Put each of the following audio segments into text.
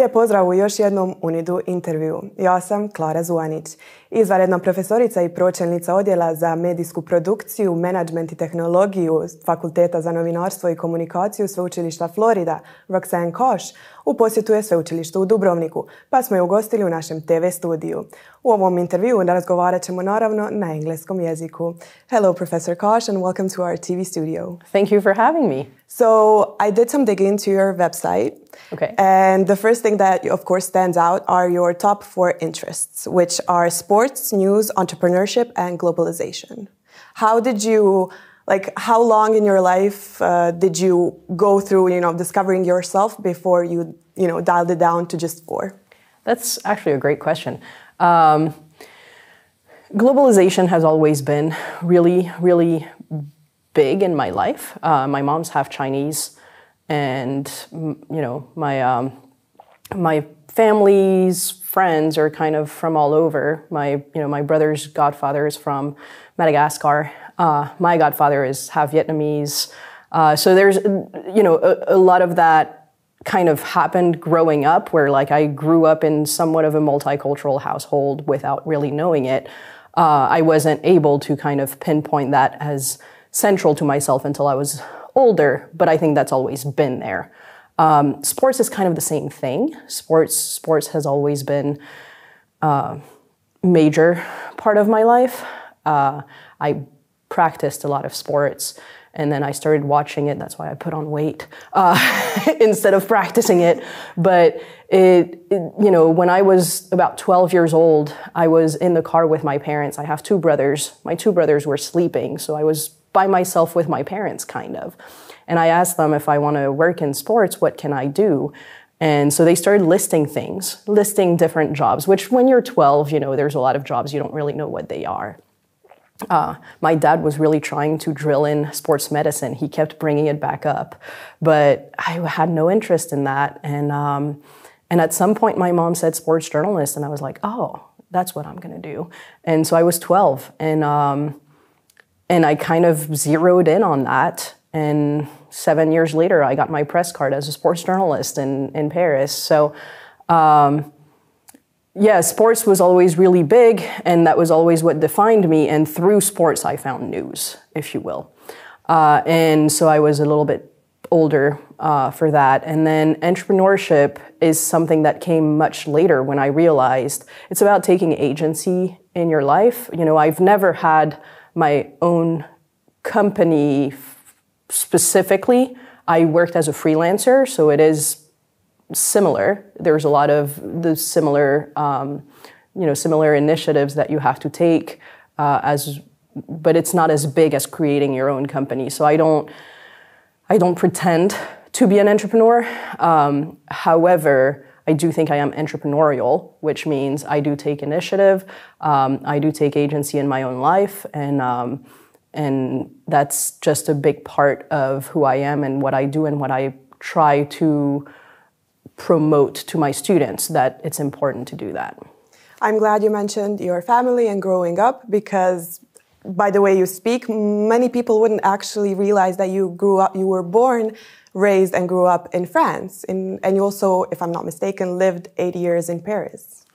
Lijep pozdrav u još jednom UNIDU intervju. Ja sam Klara Zuanić, izvanredna profesorica i pročelnica Odjela za medijsku produkciju, menadžment i tehnologiju Fakulteta za novinarstvo i komunikaciju Sveučilišta Florida Roxane Coche u posjetu je Sveučilištu u Dubrovniku, pa smo je ugostili u našem TV studiju. U ovom intervju razgovarat ćemo naravno na engleskom jeziku. Hello, Professor Coche, and welcome to our TV studio. Thank you for having me. So I did some digging to your website. Okay. And the first thing that, of course, stands out are your top 4 interests, which are sports, news, entrepreneurship, and globalization. How did you, how long in your life did you go through, discovering yourself before you, dialed it down to just 4? That's actually a great question. Globalization has always been really, really big in my life. My mom's half Chinese, and my family's friends are kind of from all over. My brother's godfather is from Madagascar. My godfather is half Vietnamese. So there's a lot of that kind of happened growing up, where I grew up in somewhat of a multicultural household without really knowing it. I wasn't able to kind of pinpoint that as central to myself until I was older, but I think that's always been there. Sports is kind of the same thing. Sports has always been a major part of my life. I practiced a lot of sports, and then I started watching it. That's why I put on weight instead of practicing it. But when I was about 12 years old, I was in the car with my parents. I have 2 brothers. My 2 brothers were sleeping, so I was by myself with my parents, kind of. And I asked them, if I want to work in sports, what can I do? And so they started listing different jobs, which when you're 12, there's a lot of jobs, you don't really know what they are. My dad was really trying to drill in sports medicine. He kept bringing it back up, but I had no interest in that. And at some point, my mom said sports journalist, and I was like, oh, that's what I'm going to do. And so I was 12, and I kind of zeroed in on that. And 7 years later, I got my press card as a sports journalist in Paris. So, sports was always really big, and that was always what defined me. And through sports, I found news, if you will. And so I was a little bit older for that. And then entrepreneurship is something that came much later, when I realized it's about taking agency in your life. I've never had my own company specifically. I worked as a freelancer, so it is similar. There's a lot of the similar initiatives that you have to take, but it's not as big as creating your own company. So I don't pretend to be an entrepreneur. However, I do think I am entrepreneurial, which means I do take initiative. I do take agency in my own life, and that's just a big part of who I am and what I do and what I try to promote to my students, that it's important to do that. I'm glad you mentioned your family and growing up, because by the way you speak, many people wouldn't actually realize that you were born, raised, and grew up in France. And you also, if I'm not mistaken, lived 8 years in Paris.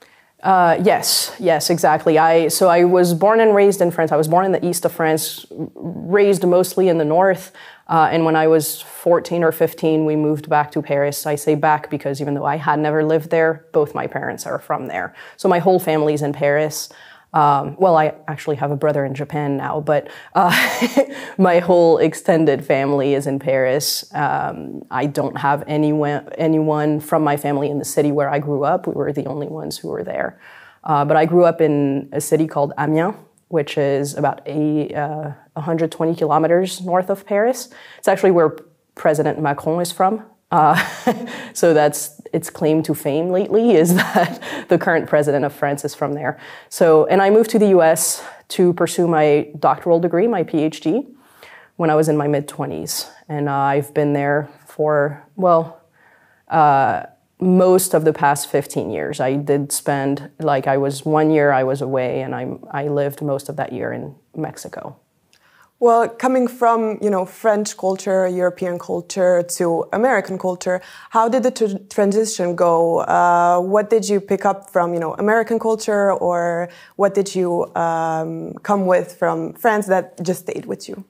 Yes, exactly. So I was born and raised in France. I was born in the east of France, raised mostly in the north. And when I was 14 or 15, we moved back to Paris. I say back because even though I had never lived there, both my parents are from there. So my whole family's in Paris. I actually have a brother in Japan now, but my whole extended family is in Paris. I don't have anyone from my family in the city where I grew up. We were the only ones who were there. But I grew up in a city called Amiens, which is about 120 kilometers north of Paris. It's actually where President Macron is from. So that's its claim to fame lately, is that the current president of France is from there. And I moved to the US to pursue my doctoral degree, my PhD, when I was in my mid-20s. And I've been there for, most of the past 15 years. I did spend, 1 year I was away, and I lived most of that year in Mexico. Well, coming from, French culture, European culture to American culture, how did the transition go? What did you pick up from, American culture, or what did you come with from France that just stayed with you?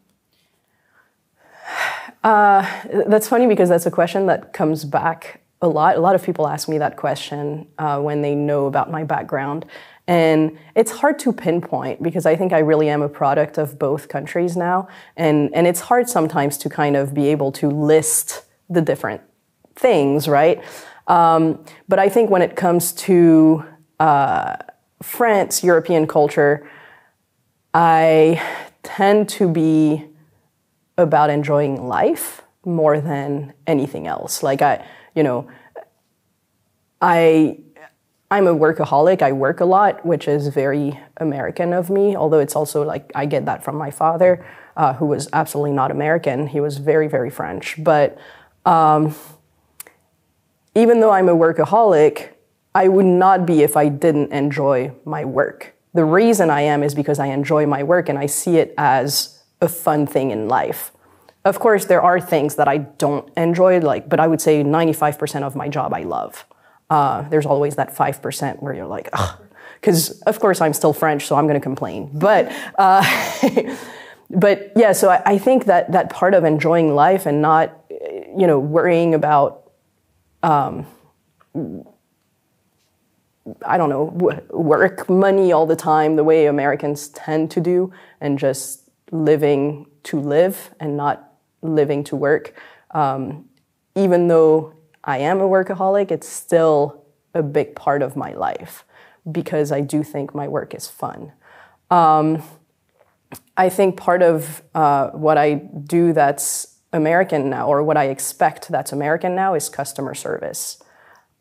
That's funny because that's a question that comes back a lot. A lot of people ask me that question when they know about my background. And it's hard to pinpoint because I think I really am a product of both countries now. And it's hard sometimes to kind of be able to list the different things, right? But I think when it comes to France, European culture, I tend to be about enjoying life more than anything else. Like I'm a workaholic. I work a lot, which is very American of me, although it's also like I get that from my father, who was absolutely not American. He was very, very French. But even though I'm a workaholic, I would not be if I didn't enjoy my work. The reason I am is because I enjoy my work and I see it as a fun thing in life. Of course, there are things that I don't enjoy, but I would say 95% of my job I love. There's always that 5% where you're like, ugh, because of course I'm still French, so I'm going to complain. But yeah, so I think that part of enjoying life and not, worrying about, work, money all the time, the way Americans tend to do, and just living to live and not living to work. Even though I am a workaholic, it's still a big part of my life because I do think my work is fun. I think part of what I do that's American now, or what I expect that's American now, is customer service.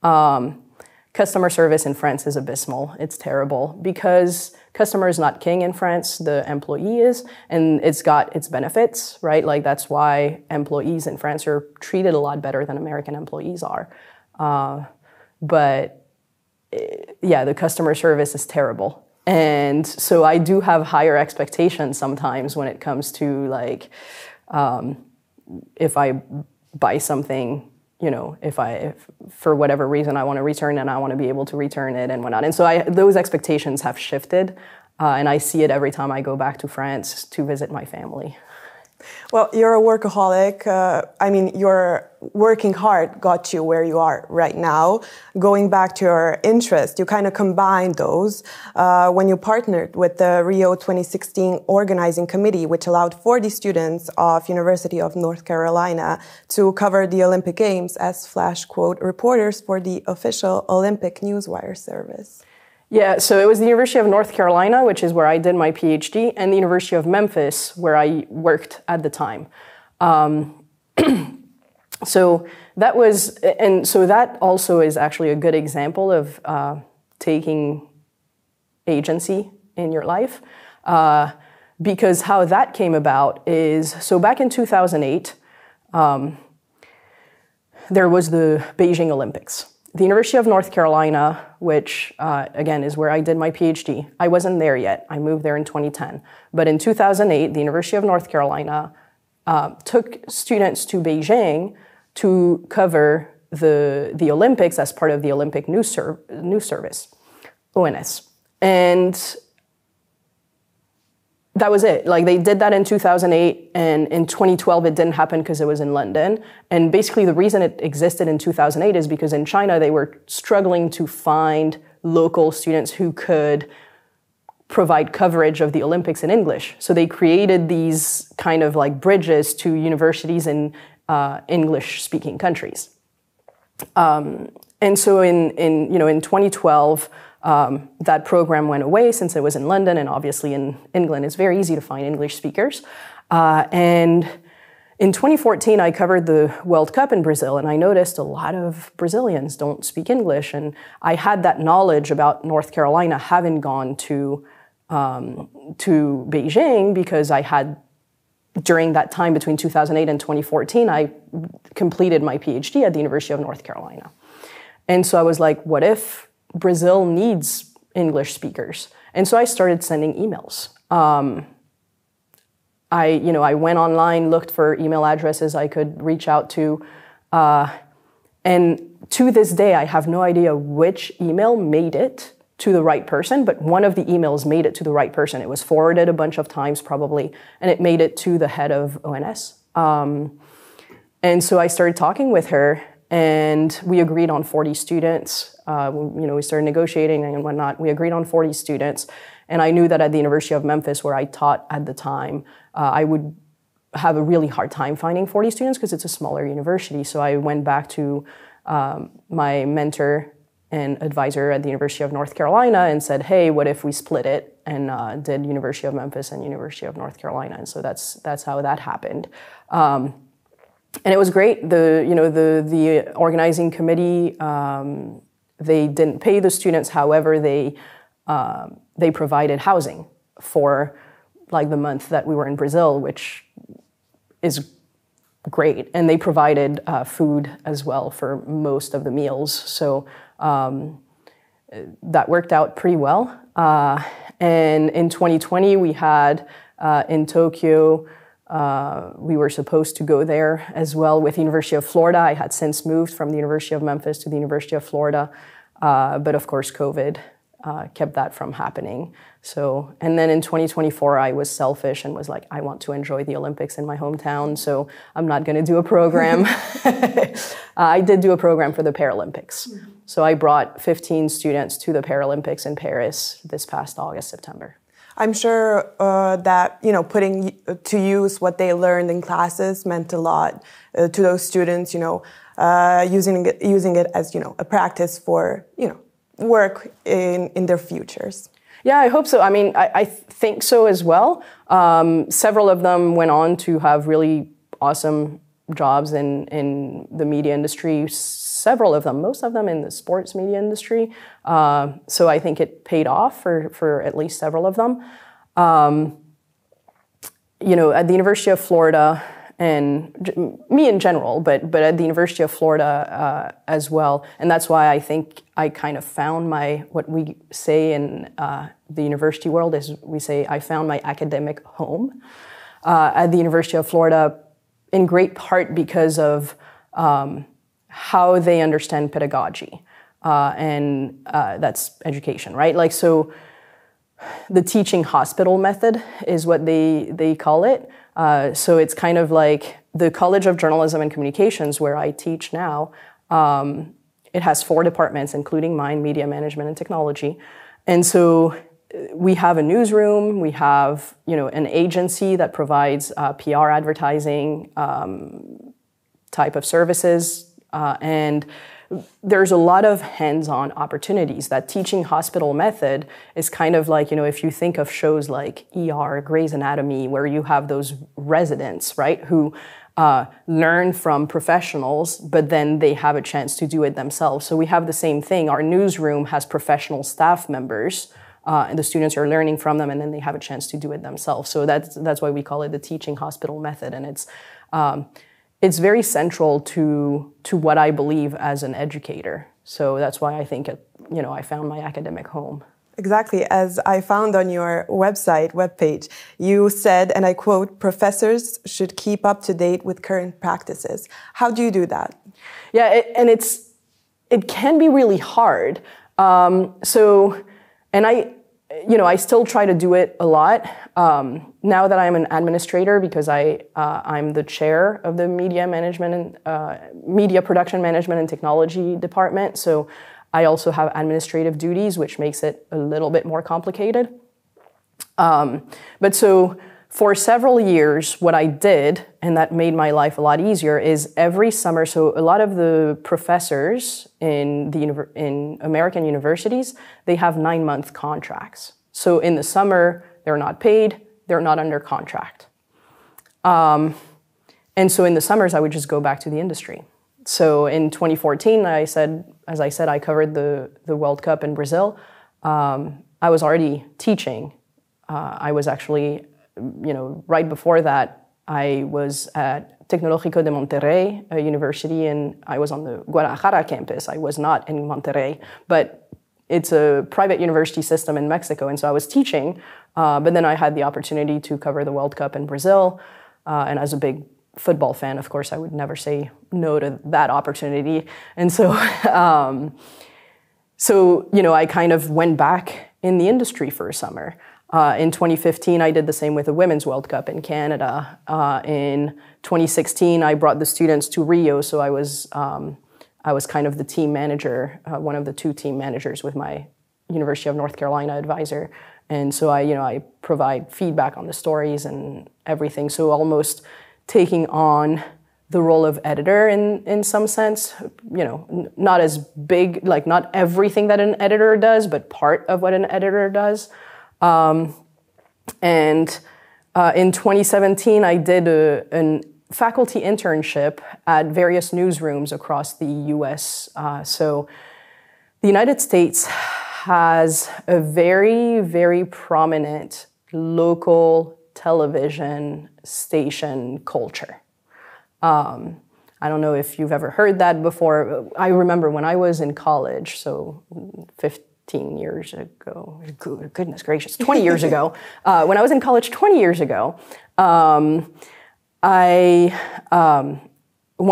Customer service in France is abysmal. It's terrible because customer is not king in France, the employee is, and it's got its benefits, right? Like that's why employees in France are treated a lot better than American employees are. But the customer service is terrible. And so I do have higher expectations sometimes when it comes to if I buy something, if for whatever reason I want to return it, I want to be able to return it and whatnot. And so those expectations have shifted, and I see it every time I go back to France to visit my family. Well, you're a workaholic. Your working hard got you where you are right now. Going back to your interest, you kind of combined those when you partnered with the Rio 2016 organizing committee, which allowed 40 students of University of North Carolina to cover the Olympic Games as flash quote reporters for the official Olympic Newswire service. Yeah, so it was the University of North Carolina, which is where I did my PhD, and the University of Memphis, where I worked at the time. So that also is actually a good example of taking agency in your life, because how that came about is, so back in 2008, there was the Beijing Olympics. The University of North Carolina, which, again, is where I did my PhD. I wasn't there yet. I moved there in 2010. But in 2008, the University of North Carolina took students to Beijing to cover the Olympics as part of the Olympic News Service, ONS. And that was it. They did that in 2008, and in 2012 it didn't happen because it was in London. And basically the reason it existed in 2008 is because in China they were struggling to find local students who could provide coverage of the Olympics in English. So they created these kind of bridges to universities in English-speaking countries. And so in 2012, that program went away since it was in London, and obviously in England it's very easy to find English speakers. And in 2014, I covered the World Cup in Brazil, and I noticed a lot of Brazilians don't speak English. And I had that knowledge about North Carolina, having gone to Beijing, because I had, during that time between 2008 and 2014, I completed my PhD at the University of North Carolina. And so I was like, what if Brazil needs English speakers? And so I started sending emails. I went online, looked for email addresses I could reach out to. And to this day, I have no idea which email made it to the right person, but one of the emails made it to the right person. It was forwarded a bunch of times probably, and it made it to the head of ONS. And so I started talking with her, and we agreed on 40 students. We started negotiating and whatnot. We agreed on 40 students, and I knew that at the University of Memphis, where I taught at the time, I would have a really hard time finding 40 students because it's a smaller university. So I went back to my mentor and advisor at the University of North Carolina and said, hey, what if we split it, and did University of Memphis and University of North Carolina. And so that's how that happened. And it was great. The organizing committee, they didn't pay the students. However, they provided housing for like the month that we were in Brazil, which is great. And they provided food as well for most of the meals. So that worked out pretty well. And in 2020, we had in Tokyo, we were supposed to go there as well with the University of Florida. I had since moved from the University of Memphis to the University of Florida. But of course, COVID kept that from happening. So, and then in 2024, I was selfish and was like, I want to enjoy the Olympics in my hometown, so I'm not going to do a program. I did do a program for the Paralympics. Mm-hmm. So I brought 15 students to the Paralympics in Paris this past August, September. I'm sure that, putting to use what they learned in classes meant a lot to those students, using it as, a practice for, work in their futures. Yeah, I hope so. I mean, I think so as well. Several of them went on to have really awesome jobs in the media industry. Several of them, most of them in the sports media industry. So I think it paid off for at least several of them. At the University of Florida, and me in general, but at the University of Florida as well. And that's why I think I kind of found what we say in the university world is we say, I found my academic home at the University of Florida, in great part because of how they understand pedagogy. And that's education, right? Like, so the teaching hospital method is what they call it. So it's kind of like the College of Journalism and Communications, where I teach now. It has 4 departments, including mine, media management and technology. And so we have a newsroom, we have, an agency that provides PR advertising type of services, and there's a lot of hands-on opportunities. That teaching hospital method is kind of like, if you think of shows like ER, Grey's Anatomy, where you have those residents, right, who learn from professionals, but then they have a chance to do it themselves. So we have the same thing. Our newsroom has professional staff members, and the students are learning from them, and then they have a chance to do it themselves. So that's why we call it the teaching hospital method, and it's very central to what I believe as an educator. So that's why I think I found my academic home. Exactly. As I found on your webpage, you said, and I quote, professors should keep up to date with current practices. How do you do that? Yeah, it can be really hard. I still try to do it a lot. Now that I'm an administrator, because I'm the chair of the media production management and technology department. So I also have administrative duties, which makes it a little bit more complicated. But so for several years, what I did, and that made my life a lot easier, is every summer, so a lot of the professors in American universities, they have 9-month contracts. So in the summer, they're not paid, they're not under contract. And so in the summers, I would just go back to the industry. So in 2014, as I said, I covered the World Cup in Brazil. I was already teaching. I was actually, right before that, I was at Tecnológico de Monterrey, a university, and I was on the Guadalajara campus. I was not in Monterrey, but it's a private university system in Mexico, and so I was teaching, but then I had the opportunity to cover the World Cup in Brazil, and as a big football fan, of course, I would never say no to that opportunity. And so, I kind of went back in the industry for a summer. In 2015, I did the same with the Women's World Cup in Canada. In 2016, I brought the students to Rio, so I was kind of the team manager, one of the two team managers with my University of North Carolina advisor. And so I provide feedback on the stories and everything. So almost taking on the role of editor in some sense, not as big, like not everything that an editor does, but part of what an editor does. In 2017, I did a faculty internship at various newsrooms across the U.S. So the United States has a very, very prominent local television station culture. I don't know if you've ever heard that before. I remember when I was in college, so 15 years ago, goodness gracious, 20 years ago, when I was in college 20 years ago, one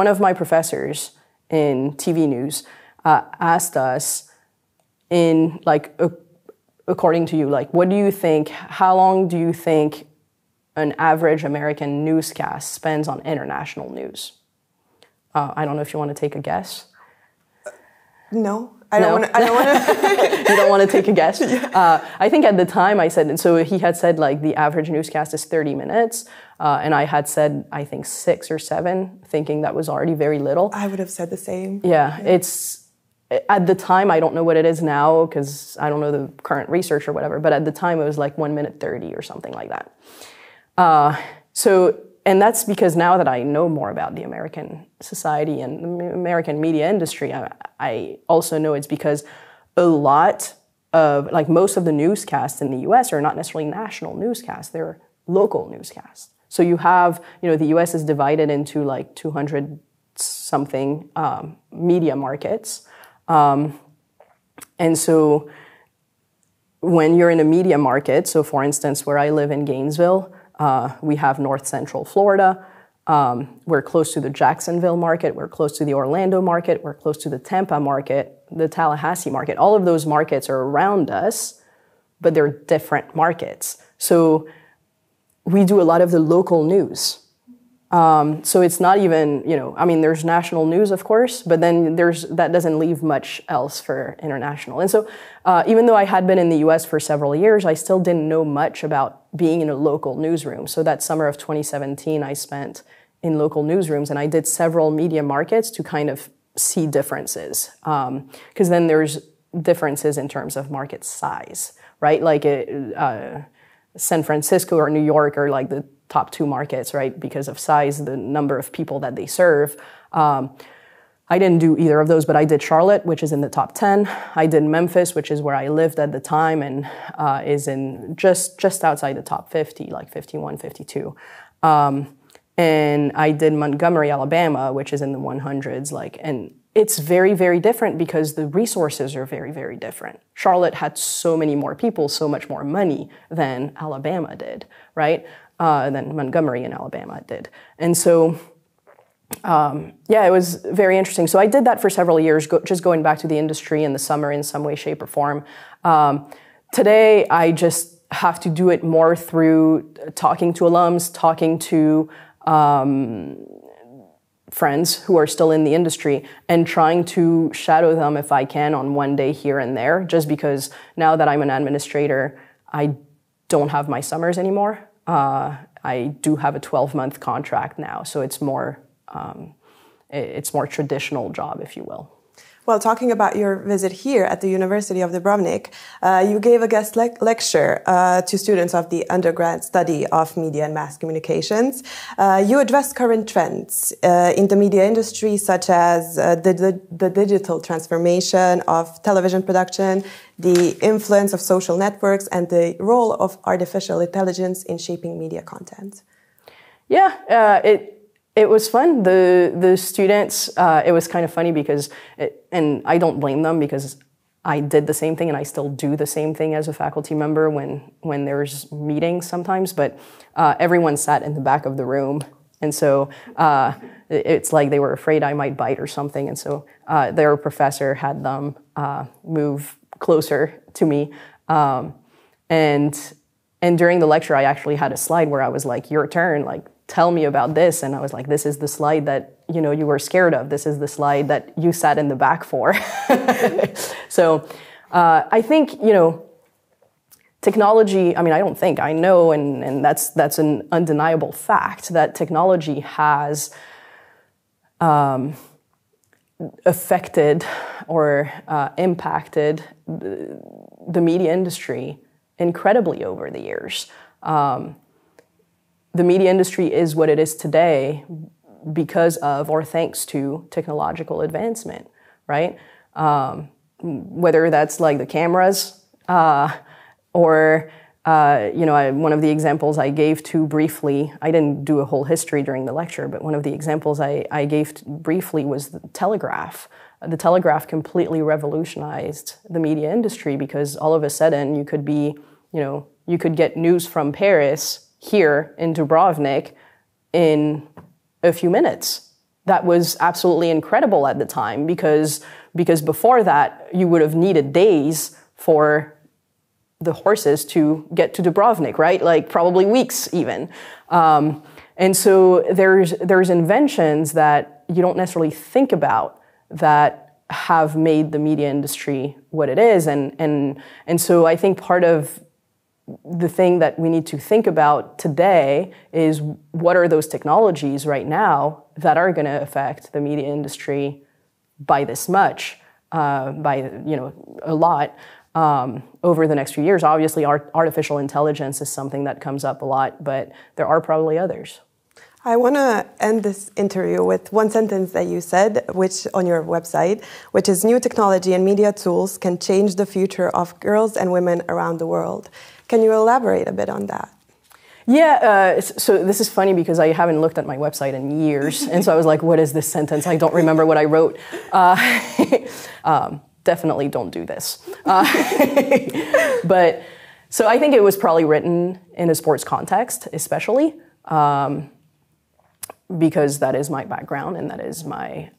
of my professors in TV news asked us, according to you, what do you think, how long do you think an average American newscast spends on international news? I don't know if you want to take a guess. No, I don't want to. You don't want to take a guess? Yeah. I think at the time I said, so he had said the average newscast is 30 minutes. And I had said, I think 6 or 7, thinking that was already very little. I would have said the same. Yeah, it's, at the time, I don't know what it is now, because I don't know the current research or whatever, but at the time it was 1 minute 30 or something like that. And that's because now that I know more about the American society and the American media industry, I also know it's because a lot of, most of the newscasts in the US are not necessarily national newscasts, they're local newscasts. So you have, the US is divided into 200 something media markets. And so when you're in a media market, so for instance, where I live in Gainesville, we have North Central Florida. We're close to the Jacksonville market. We're close to the Orlando market. We're close to the Tampa market, the Tallahassee market. All of those markets are around us, but they're different markets. So we do a lot of the local news. So it's not even, there's national news, of course, but then that doesn't leave much else for international. And so even though I had been in the US for several years, I still didn't know much about being in a local newsroom. So that summer of 2017, I spent in local newsrooms, and I did several media markets to kind of see differences. Because then there's differences in terms of market size, right? San Francisco or New York are the top 2 markets, right? Because of size, the number of people that they serve. I didn't do either of those, but I did Charlotte, which is in the top 10. I did Memphis, which is where I lived at the time and is in just outside the top 50, 51, 52. And I did Montgomery, Alabama, which is in the 100s, and it's very, very different because the resources are very, very different. Charlotte had so many more people, so much more money than Alabama did, right? Than Montgomery in Alabama did. And so, it was very interesting. So I did that for several years, just going back to the industry in the summer in some way, shape, or form. Today, I just have to do it more through talking to alums, talking to friends who are still in the industry, and trying to shadow them if I can on one day here and there, just because now that I'm an administrator, I don't have my summers anymore. I do have a 12-month contract now, so it's more traditional job, if you will. Well, talking about your visit here at the University of Dubrovnik, you gave a guest lecture to students of the undergrad study of media and mass communications. You addressed current trends in the media industry, such as the digital transformation of television production, the influence of social networks, and the role of artificial intelligence in shaping media content. Yeah, it was fun. The students, it was kind of funny because, and I don't blame them because I did the same thing, and I still do the same thing as a faculty member when there's meetings sometimes, but everyone sat in the back of the room. And so it's like they were afraid I might bite or something. And so their professor had them move closer to me. And during the lecture, I actually had a slide where I was like, your turn, like, tell me about this. And I was like, this is the slide that, you know, you were scared of. This is the slide that you sat in the back for. So I think, you know, technology, I mean, I don't think, I know, and that's an undeniable fact, that technology has affected or impacted the media industry incredibly over the years. The media industry is what it is today because of or thanks to technological advancement, right? Whether that's like the cameras or, you know, one of the examples I gave too briefly, I didn't do a whole history during the lecture, but one of the examples I gave briefly was the telegraph. The telegraph completely revolutionized the media industry because all of a sudden you could be, you know, you could get news from Paris here in Dubrovnik in a few minutes. That was absolutely incredible at the time because before that you would have needed days for the horses to get to Dubrovnik, right? Like probably weeks even. And so there's inventions that you don't necessarily think about that have made the media industry what it is. And so I think part of the thing that we need to think about today is what are those technologies right now that are going to affect the media industry by this much, by, you know, a lot over the next few years. Obviously, artificial intelligence is something that comes up a lot, but there are probably others. I want to end this interview with one sentence that you said, which on your website, which is new technology and media tools can change the future of girls and women around the world. Can you elaborate a bit on that? Yeah, so this is funny because I haven't looked at my website in years. And so I was like, what is this sentence? I don't remember what I wrote. Definitely don't do this. But so I think it was probably written in a sports context, especially. Because that is my background and that is my,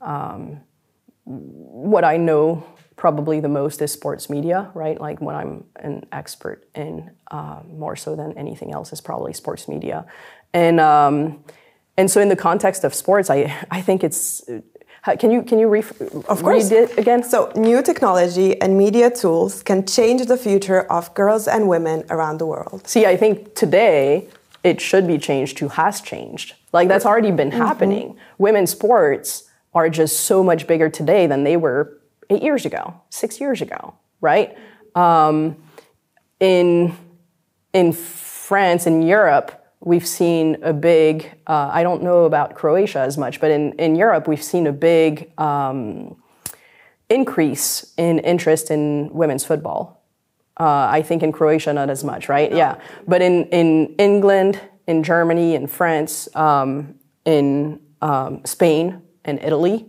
what I know probably the most is sports media, right? Like what I'm an expert in more so than anything else is probably sports media. And so in the context of sports, I think it's, can you read it again? So new technology and media tools can change the future of girls and women around the world. See, I think today it should be changed to has changed. Like that's already been happening. Mm-hmm. Women's sports are just so much bigger today than they were 8 years ago, 6 years ago, right? In France, in Europe, we've seen a big, I don't know about Croatia as much, but in Europe, we've seen a big increase in interest in women's football. I think in Croatia, not as much, right? No. Yeah. But in England, in Germany, in France, in Spain and Italy,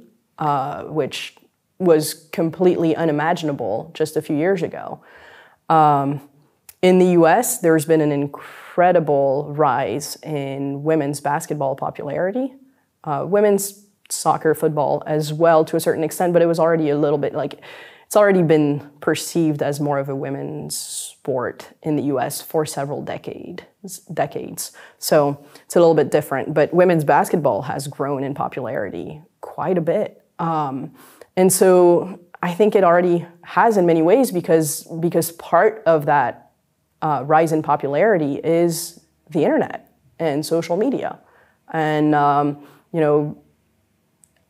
which was completely unimaginable just a few years ago. In the US, there's been an incredible rise in women's basketball popularity, women's soccer, football as well to a certain extent, but it was already a little bit like, it's already been perceived as more of a women's sport in the US for several decades. So it's a little bit different, but women's basketball has grown in popularity quite a bit. And so I think it already has in many ways because part of that rise in popularity is the internet and social media. And, you know,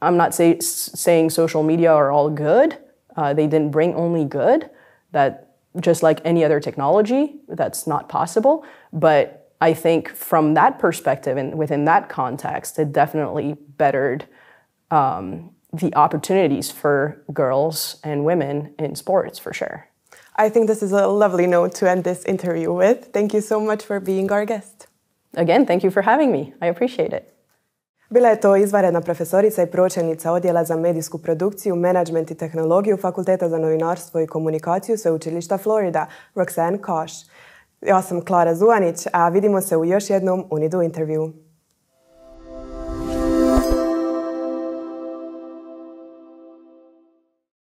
I'm not saying social media are all good. They didn't bring only good. That just like any other technology, that's not possible. But I think from that perspective and within that context, it definitely bettered the opportunities for girls and women in sports, for sure. I think this is a lovely note to end this interview with. Thank you so much for being our guest. Again, thank you for having me. I appreciate it. Bila je to izvanredna profesorica i pročelnica Odjela za medijsku produkciju, menadžment i tehnologiju Fakulteta za novinarstvo i komunikaciju Sveučilišta Florida Roxane Coche. Ja sam Klara Zuanić, a vidimo se u još jednom UNIDU intervju.